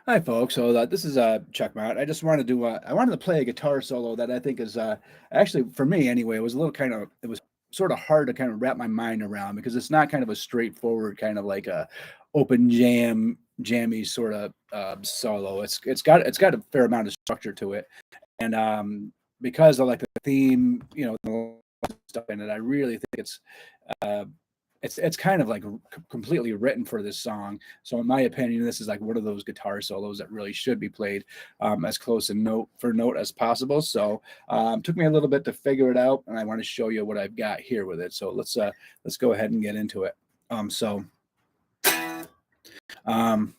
Hi, folks. So this is Chuck Mott. I just wanted to I wanted to play a guitar solo that I think is actually for me anyway. It was a little kind of it was sort of hard to kind of wrap my mind around because it's not kind of a straightforward kind of like a open jammy sort of solo. It's got a fair amount of structure to it, and because of like the theme, the stuff in it, I really think uh, it's kind of like completely written for this song. So in my opinion, this is like one of those guitar solos that really should be played as close and note for note as possible. So took me a little bit to figure it out, and I want to show you what I've got here with it. So let's go ahead and get into it. So um,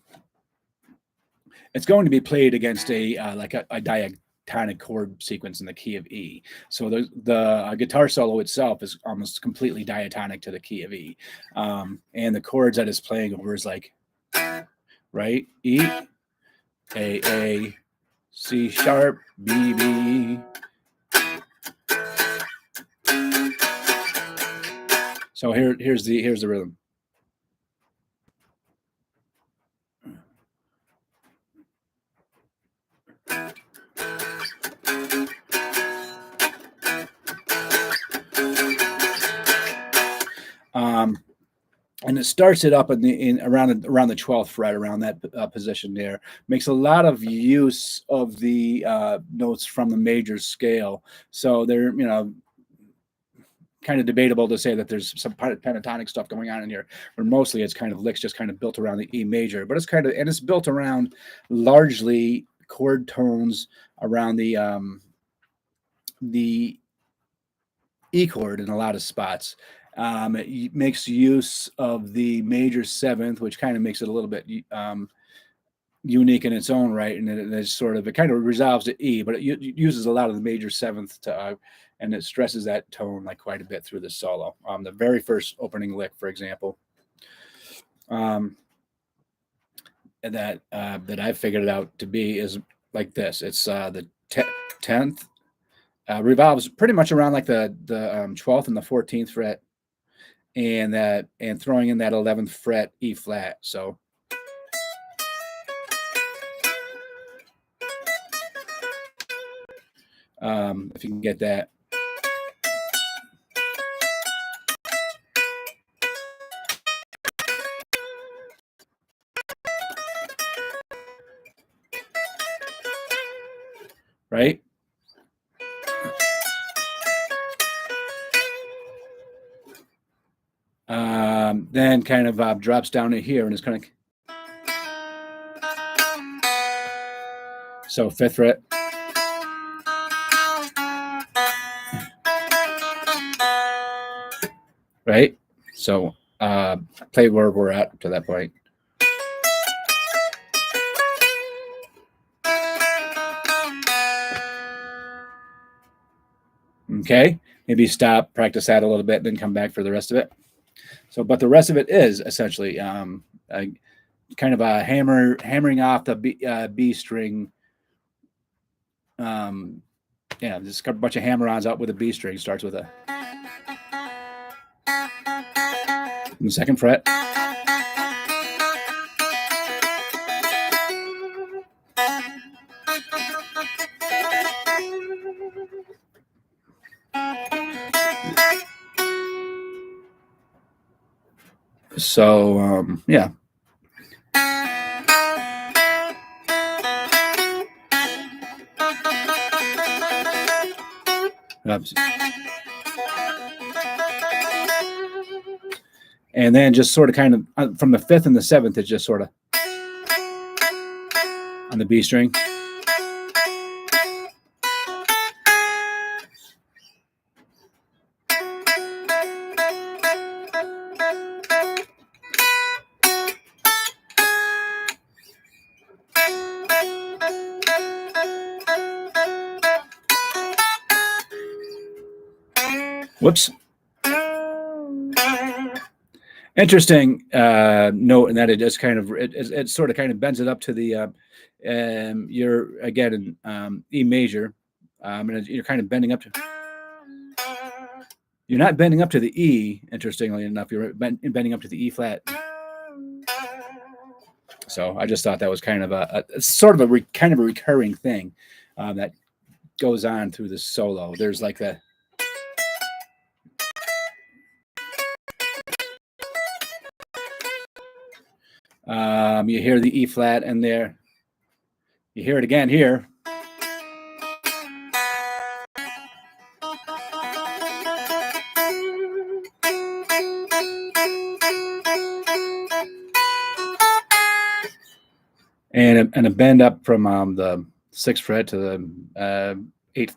it's going to be played against a diatonic chord sequence in the key of E. So the guitar solo itself is almost completely diatonic to the key of E, and the chords that it's playing over is like right E, A, C sharp, B, B. So here's the rhythm. Um, and it starts it up in around the 12th fret, around that position there. Makes a lot of use of the notes from the major scale. So they're kind of debatable to say that there's some pentatonic stuff going on in here, but mostly it's kind of licks just kind of built around the E major. But it's built around largely chord tones around the E chord in a lot of spots. It makes use of the major seventh, which kind of makes it a little bit unique in its own right, and it kind of resolves to E, but it uses a lot of the major seventh to, and it stresses that tone like quite a bit through the solo. The very first opening lick, for example, and that I figured it out to be is like this. It's the 10th. Revolves pretty much around like the 12th and the 14th fret, and throwing in that 11th fret E flat. So if you can get that. Right? Then kind of drops down to here and it's kind of so 5th fret. Right? So play where we're at to that point. Okay, maybe stop, practice that a little bit, then come back for the rest of it. So, but the rest of it is essentially kind of a hammering off the B string. Just a bunch of hammer-ons out with a B string. Starts with a in the 2nd fret. So yeah. Oops. And then just sort of kind of from the 5th and the 7th, it's just sort of on the B string. Whoops. Interesting note in that it just kind of it sort of kind of bends it up to the you're again in E major, and you're kind of bending up to. You're not bending up to the E. Interestingly enough, you're bending up to the E flat. So I just thought that was kind of a sort of a kind of a recurring thing that goes on through the solo. There's like the you hear the E flat in there. You hear it again here. And a bend up from the 6th fret to the 8th.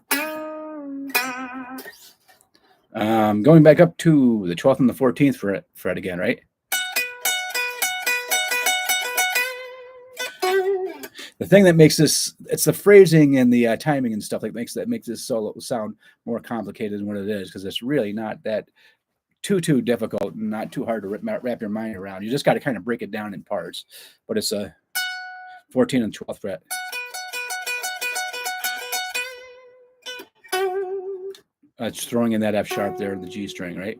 Going back up to the 12th and the 14th fret again, right? The thing that makes this, it's the phrasing and the timing and stuff that makes this solo sound more complicated than what it is, because it's really not that too difficult and not too hard to wrap your mind around. You just got to kind of break it down in parts. But it's a 14th and 12th fret. It's throwing in that F sharp there in the G string, right?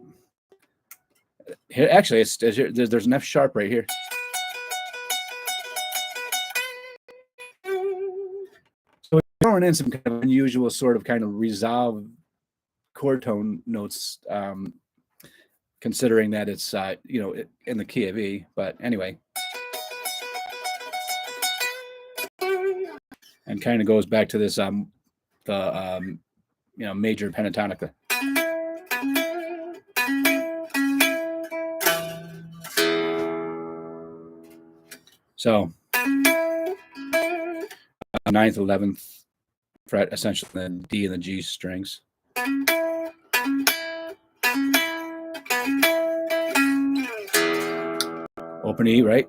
Here, actually, there's an F sharp right here. So throwing in some kind of unusual sort of kind of resolved chord tone notes, considering that it's in the key of E. But anyway, and kind of goes back to this major pentatonic. So 9th, 11th fret, essentially the D and the G strings. Open E, right?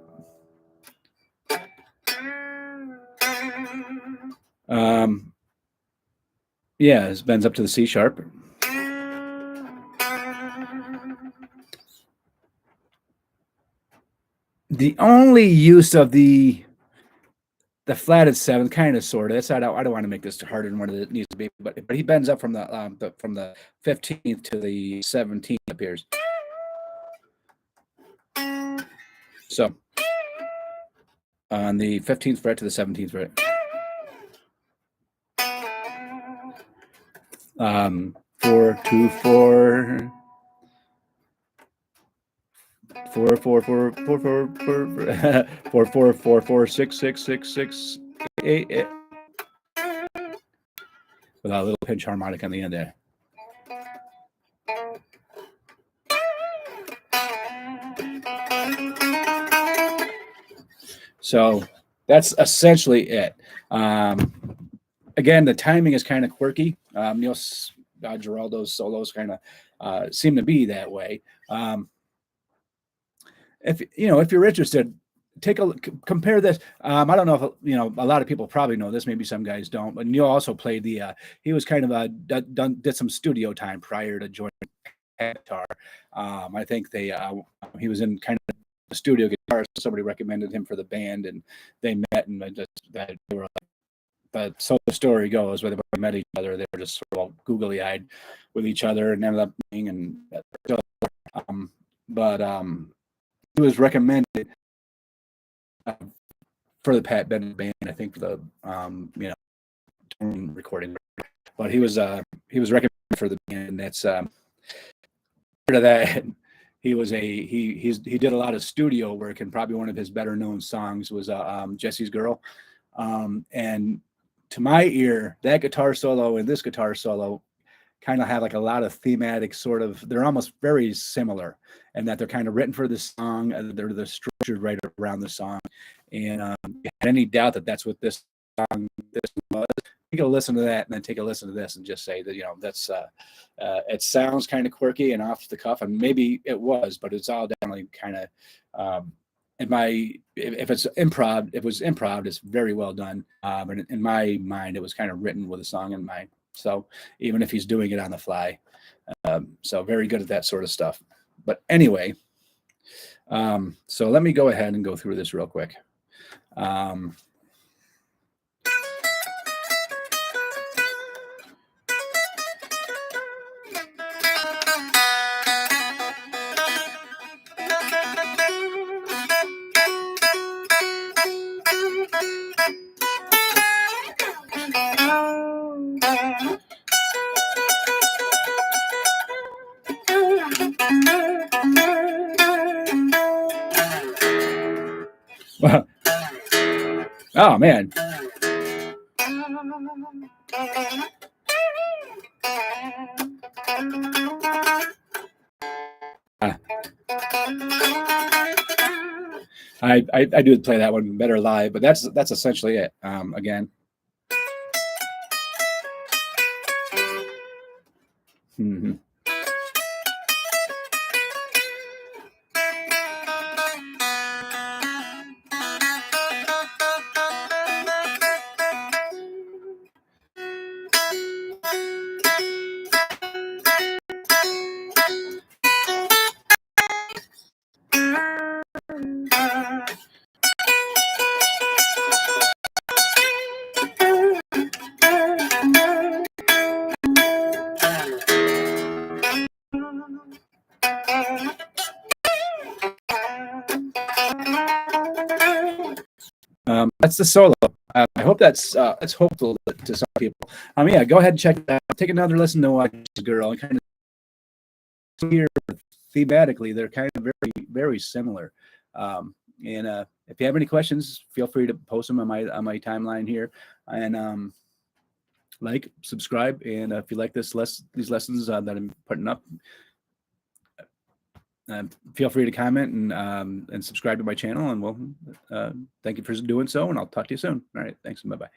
Yeah, it bends up to the C sharp. The only use of the flatted 7th, kind of sort of. That's I don't want to make this harder than what it needs to be, but he bends up from the 15th to the 17th appears. So on the 15th fret to the 17th fret. 4 2 4 4 4 4 4 4 4 4 4 4 6 6 6 6 8 8 with a little pinch harmonic on the end there. So that's essentially it. Again, the timing is kind of quirky. Neil Giraldo's solos kind of seem to be that way. If you're interested, take a look, compare this. I don't know if a lot of people probably know this. Maybe some guys don't. But Neil also played he was kind of did some studio time prior to joining guitar. I think he was in kind of the studio guitar. So somebody recommended him for the band, and they met, and they were like. But so the story goes, where they met each other, they were just sort of googly-eyed with each other, and ended up being. He was recommended for the Pat Bennett band, I think, for the recording. But he was recommended for the band. That's part of that. He did a lot of studio work, and probably one of his better known songs was Jesse's Girl. And to my ear, that guitar solo and this guitar solo kind of have like a lot of thematic sort of, they're almost very similar, and that they're kind of written for this song. They're structured right around the song. And if you had any doubt that that's what this song was, take a listen to that and then take a listen to this and just say that, that's it sounds kind of quirky and off the cuff, and maybe it was, but it's all definitely kind of if it's improv, it's very well done. And in my mind, it was kind of written with a song in mind. So even if he's doing it on the fly, so very good at that sort of stuff. But anyway, so let me go ahead and go through this real quick. Oh man. Uh, I do play that one better live, but that's essentially it. Again. Mhm. That's the solo. I hope that's hopeful to some people. Yeah, go ahead and check it out. Take another listen to Watch the Girl and kind of hear thematically they're kind of very similar. And if you have any questions, feel free to post them on my timeline here. And like, subscribe, and if you like these lessons that I'm putting up, feel free to comment and subscribe to my channel. And we'll thank you for doing so, and I'll talk to you soon. All right, thanks, and bye bye.